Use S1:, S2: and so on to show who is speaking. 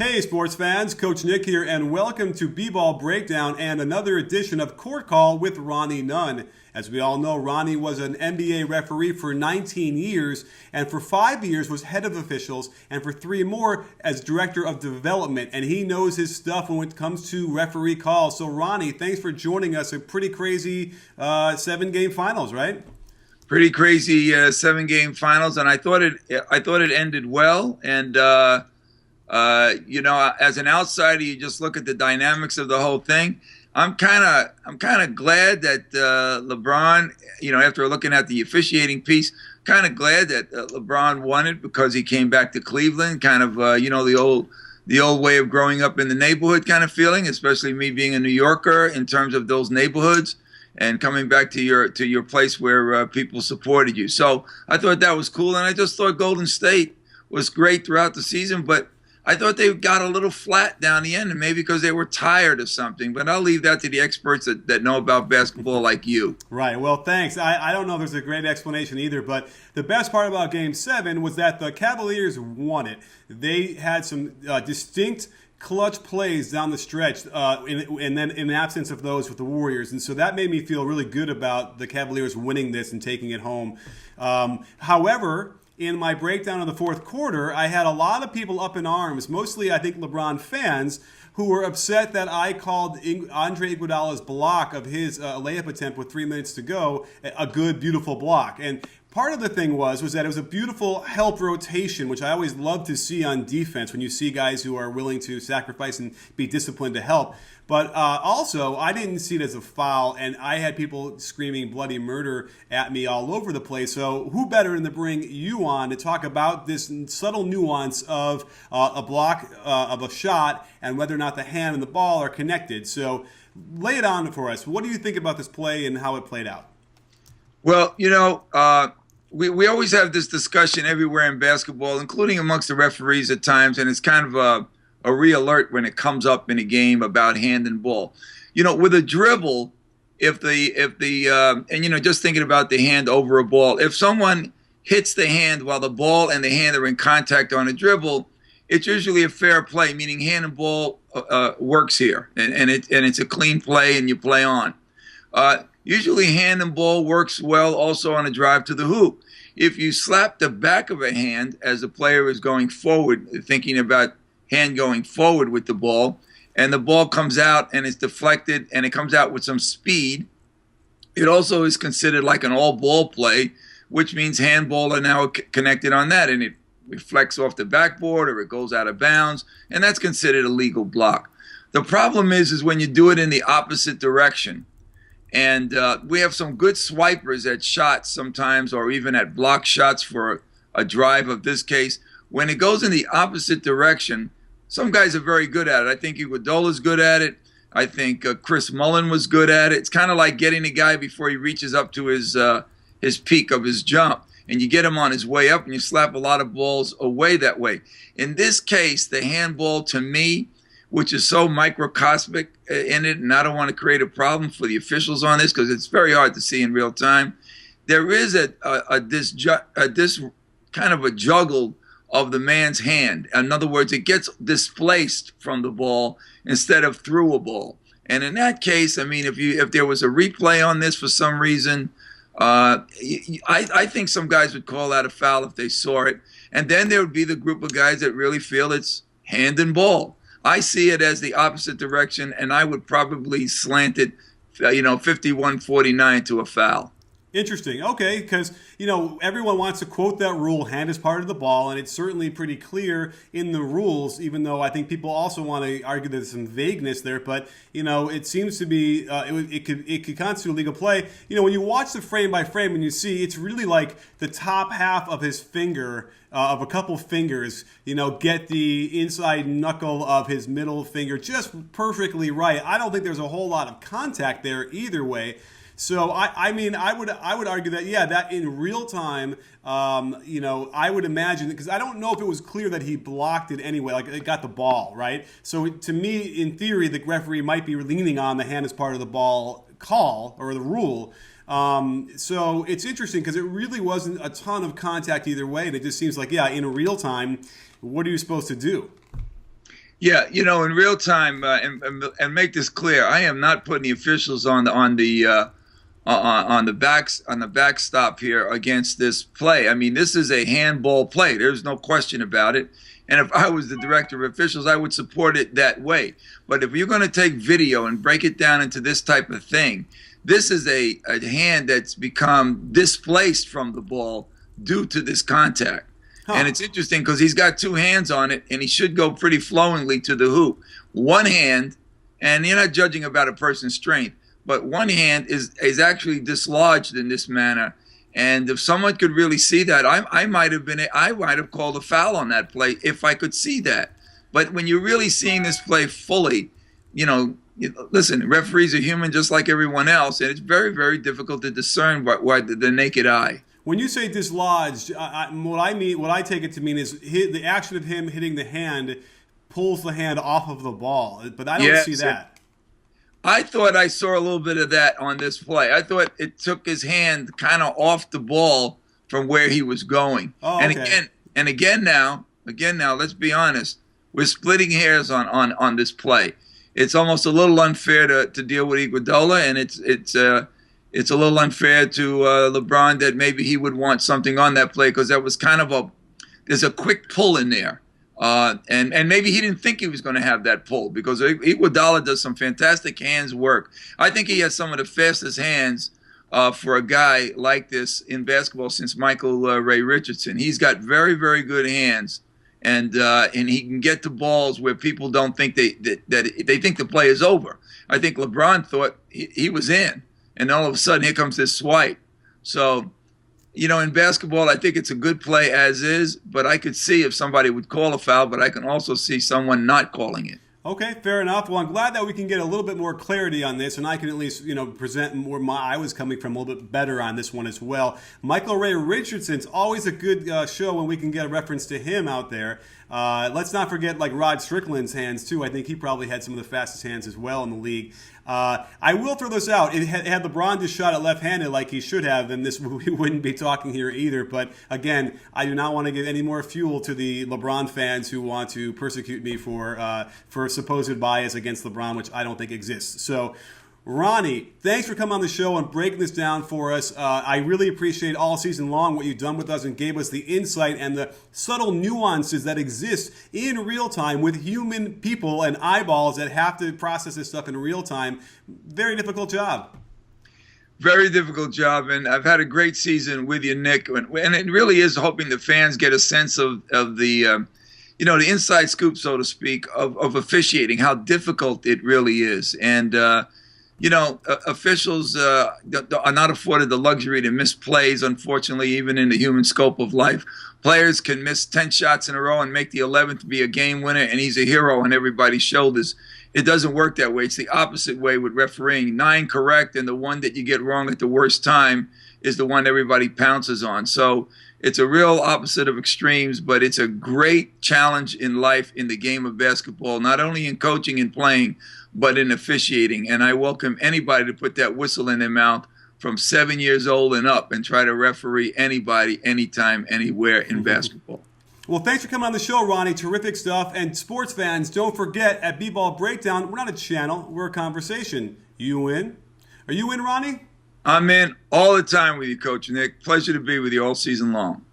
S1: Hey sports fans, Coach Nick here, and welcome to BBallBreakdown and another edition of Court Call with Ronnie Nunn. As we all know, Ronnie was an NBA referee for 19 years, and for 5 years was head of officials, and for 3 more as director of development, and he knows his stuff when it comes to referee calls. So Ronnie, thanks for joining us. A pretty crazy 7-game finals, right?
S2: Pretty crazy 7-game finals, and I thought it ended well. And as an outsider, you just look at the dynamics of the whole thing. I'm kind of glad that LeBron, after looking at the officiating piece, kind of glad that LeBron won it because he came back to Cleveland. Kind of the old way of growing up in the neighborhood kind of feeling, especially me being a New Yorker in terms of those neighborhoods and coming back to your place where people supported you. So I thought that was cool, and I just thought Golden State was great throughout the season, but I thought they got a little flat down the end, and maybe because they were tired of something. But I'll leave that to the experts that know about basketball like you.
S1: Right. Well, thanks. I don't know if there's a great explanation either, but the best part about Game 7 was that the Cavaliers won it. They had some distinct clutch plays down the stretch, and then in absence of those with the Warriors. And so that made me feel really good about the Cavaliers winning this and taking it home. However, in my breakdown of the fourth quarter, I had a lot of people up in arms, mostly I think LeBron fans, who were upset that I called Andre Iguodala's block of his layup attempt with 3 minutes to go a good, beautiful block. And part of the thing was that it was a beautiful help rotation, which I always love to see on defense when you see guys who are willing to sacrifice and be disciplined to help. But also, I didn't see it as a foul, and I had people screaming bloody murder at me all over the place. So who better than to bring you on to talk about this subtle nuance of a block of a shot and whether or not the hand and the ball are connected. So lay it on for us. What do you think about this play and how it played out?
S2: Well, we always have this discussion everywhere in basketball, including amongst the referees at times, and it's kind of a re-alert when it comes up in a game about hand and ball. With a dribble, just thinking about the hand over a ball, if someone hits the hand while the ball and the hand are in contact on a dribble, it's usually a fair play, meaning hand and ball works here, and it's a clean play and you play on. Usually hand and ball works well also on a drive to the hoop. If you slap the back of a hand as the player is going forward, thinking about hand going forward with the ball, and the ball comes out and it's deflected and it comes out with some speed, it also is considered like an all-ball play, which means handball are now connected on that, and it reflects off the backboard or it goes out of bounds, and that's considered a legal block. The problem is when you do it in the opposite direction. And we have some good swipers at shots sometimes, or even at block shots for a drive of this case. When it goes in the opposite direction, some guys are very good at it. I think Iguodala's good at it. I think Chris Mullin was good at it. It's kind of like getting a guy before he reaches up to his peak of his jump, and you get him on his way up, and you slap a lot of balls away that way. In this case, the handball, to me, which is so microcosmic in it, and I don't want to create a problem for the officials on this because it's very hard to see in real time. There is this kind of a juggle of the man's hand. In other words, it gets displaced from the ball instead of through a ball. And in that case, I mean, if there was a replay on this for some reason, I think some guys would call that a foul if they saw it. And then there would be the group of guys that really feel it's hand and ball. I see it as the opposite direction, and I would probably slant it, 51-49 to a foul.
S1: Interesting. Okay, because, everyone wants to quote that rule, hand is part of the ball, and it's certainly pretty clear in the rules, even though I think people also want to argue there's some vagueness there, but, it seems to be, it could constitute a legal play. When you watch the frame by frame and you see it's really like the top half of his finger, of a couple fingers, get the inside knuckle of his middle finger just perfectly right. I don't think there's a whole lot of contact there either way. So I would argue that that in real time, I would imagine, because I don't know if it was clear that he blocked it anyway, like it got the ball right. So to me, in theory, the referee might be leaning on the hand as part of the ball call or the rule. So it's interesting because it really wasn't a ton of contact either way, and it just seems like in real time, what are you supposed to do?
S2: Yeah, in real time, and make this clear, I am not putting the officials on the backstop here against this play. I mean, this is a handball play. There's no question about it. And if I was the director of officials, I would support it that way. But if you're going to take video and break it down into this type of thing, this is a hand that's become displaced from the ball due to this contact. Huh. And it's interesting because he's got two hands on it, and he should go pretty flowingly to the hoop. One hand, and you're not judging about a person's strength, but one hand is actually dislodged in this manner. And if someone could really see that, I might have called a foul on that play if I could see that. But when you're really seeing this play fully, listen, referees are human just like everyone else, and it's very, very difficult to discern by the naked eye.
S1: When you say dislodged, what I take it to mean is the action of him hitting the hand pulls the hand off of the ball. But I don't see that.
S2: I thought I saw a little bit of that on this play. I thought it took his hand kind of off the ball from where he was going.
S1: Oh, okay.
S2: And again now, let's be honest. We're splitting hairs on this play. It's almost a little unfair to deal with Iguodala, and it's a little unfair to LeBron that maybe he would want something on that play because that was kind of there's a quick pull in there. And maybe he didn't think he was going to have that pull because Iguodala does some fantastic hands work. I think he has some of the fastest hands for a guy like this in basketball since Michael Ray Richardson. He's got very, very good hands, and he can get to balls where people don't think they think the play is over. I think LeBron thought he was in. And all of a sudden, here comes this swipe. So, in basketball, I think it's a good play as is, but I could see if somebody would call a foul, but I can also see someone not calling it.
S1: Okay, fair enough. Well, I'm glad that we can get a little bit more clarity on this, and I can at least, present where I was coming from a little bit better on this one as well. Michael Ray Richardson's always a good show when we can get a reference to him out there. Let's not forget Rod Strickland's hands too. I think he probably had some of the fastest hands as well in the league. I will throw this out. Had LeBron just shot it left-handed like he should have, then we wouldn't be talking here either. But again, I do not want to give any more fuel to the LeBron fans who want to persecute me for supposed bias against LeBron, which I don't think exists. So, Ronnie, thanks for coming on the show and breaking this down for us. I really appreciate all season long what you've done with us and gave us the insight and the subtle nuances that exist in real time with human people and eyeballs that have to process this stuff in real time. Very difficult job.
S2: Very difficult job, and I've had a great season with you, Nick. And it really is hoping the fans get a sense of the the inside scoop, so to speak, of officiating, how difficult it really is. And officials are not afforded the luxury to miss plays, unfortunately, even in the human scope of life. Players can miss 10 shots in a row and make the 11th be a game winner, and he's a hero on everybody's shoulders. It doesn't work that way. It's the opposite way with refereeing. 9 correct, and the one that you get wrong at the worst time is the one everybody pounces on. So it's a real opposite of extremes, but it's a great challenge in life in the game of basketball, not only in coaching and playing, but in officiating. And I welcome anybody to put that whistle in their mouth from 7 years old and up and try to referee anybody, anytime, anywhere in basketball.
S1: Well, thanks for coming on the show, Ronnie. Terrific stuff. And sports fans, don't forget, at BBallBreakdown, we're not a channel, we're a conversation. You in? Are you in, Ronnie?
S2: I'm in all the time with you, Coach Nick. Pleasure to be with you all season long.